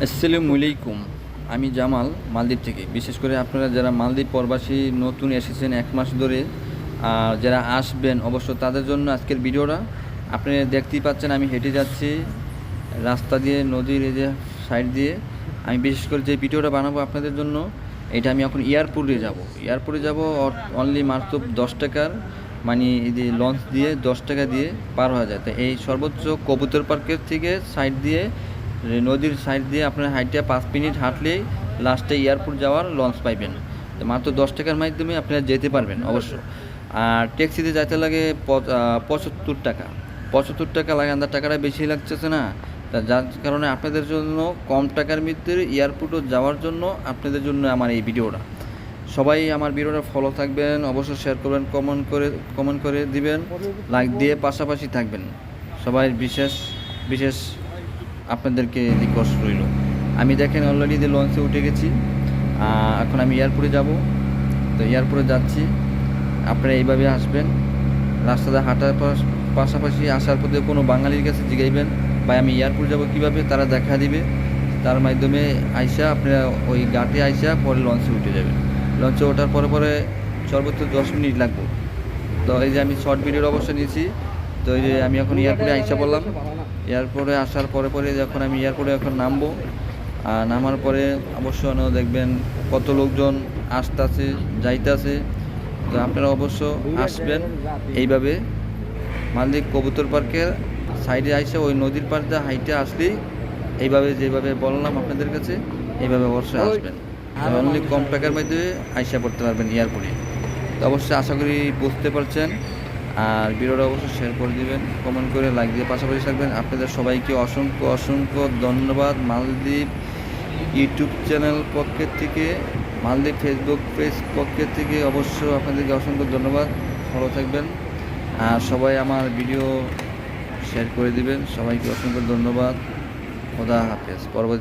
আসসালামু আলাইকুম। আমি জামাল মালদ্বীপ থেকে। বিশেষ করে আপনারা যারা মালদ্বীপ প্রবাসী নতুন এসেছেন ১ মাস ধরে, আর যারা আসবেন অবশ্য তাদের জন্য আজকের ভিডিওটা। আপনি দেখতেই পাচ্ছেন আমি হেঁটে যাচ্ছি রাস্তা দিয়ে, নদীর এই যে সাইড দিয়ে। আমি বিশেষ করে যে ভিডিওটা বানাবো আপনাদের জন্য, এটা আমি এখন এয়ারপোর্টে যাব। অনলি মাত্র 10 টাকার, মানে এই যে লঞ্চ দিয়ে 10 টাকা দিয়ে পার হওয়া যায়। তো এই সর্বোচ্চ কবুতর পার্কের থেকে সাইড দিয়ে, নদীর সাইড দিয়ে আপনার হাইটে 5 মিনিট হাঁটলেই লাস্টে এয়ারপোর্ট যাওয়ার লঞ্চ পাইবেন। তো মাত্র 10 টাকার মাধ্যমে আপনারা যেতে পারবেন অবশ্য। আর ট্যাক্সিতে যাইতে লাগে 75 টাকা। 75 টাকা লাগে, আন্দার টাকাটা বেশি লাগতেছে না? তা যার কারণে আপনাদের জন্য কম টাকার মধ্যে এয়ারপোর্টও যাওয়ার জন্য আপনাদের জন্য আমার এই ভিডিওটা। সবাই আমার ভিডিওটা ফলো থাকবেন, অবশ্যই শেয়ার করবেন, কমেন্ট করে দিবেন, লাইক দিয়ে পাশাপাশি থাকবেন। সবাই বিশেষ আপনাদেরকে রিকোয়েস্ট রইল। আমি দেখেন অলরেডি লঞ্চে উঠে গেছি। এখন আমি এয়ারপোর্টে যাব। তো এয়ারপোর্টে যাচ্ছি, আপনারা এইভাবে আসবেন। রাস্তাতে হাঁটার পাশাপাশি আসার পথে কোনো বাঙালির কাছে জিগাইবেন ভাই আমি এয়ারপোর্ট যাব কীভাবে, তারা দেখা দিবে। তার মাধ্যমে আইসা আপনারা ওই ঘাটে আইসা পরে লঞ্চে উঠে যাবেন। লঞ্চে ওঠার পরে সর্বোচ্চ 10 মিনিট লাগবে। তো এই যে আমি শর্ট ভিডিওর অবশ্যই নিয়েছি। তো এই যে আমি এখন এয়ারপোর্টে আইসা পড়লাম। এয়ারপোর্টে আসার পরে যখন আমি এয়ারপোর্টে এখন নামবো, নামার পরে অবশ্যই দেখবেন কত লোকজন আসতেছে যাইতেছে। তো আপনারা অবশ্য আসবেন এইভাবে মালদ্বীপ কবুতর পার্কের সাইডে আইসা ওই নদীর পাড় দিয়ে হাইটে আসলেই এইভাবে যেভাবে বললাম আপনাদের কাছে, এইভাবে অবশ্যই আসবেন। অনলি কম টাকার মধ্যে আইসা পড়তে পারবেন এয়ারপোর্টে। তো অবশ্যই আশা করি বুঝতে পারছেন। আর ভিডিওটা অবশ্যই শেয়ার করে দিবেন, কমেন্ট করে লাইক দিয়ে পাশাপাশি থাকবেন। আপনাদের সবাইকে অসংখ্য ধন্যবাদ। মালদ্বীপ ইউটিউব চ্যানেল পক্ষের থেকে, মালদ্বীপ ফেসবুক পেজ পক্ষের থেকে অবশ্য আপনাদেরকে অসংখ্য ধন্যবাদ। ভালো থাকবেন আর সবাই আমার ভিডিও শেয়ার করে দিবেন। সবাইকে অসংখ্য ধন্যবাদ। খোদা হাফেজ। পরবর্তী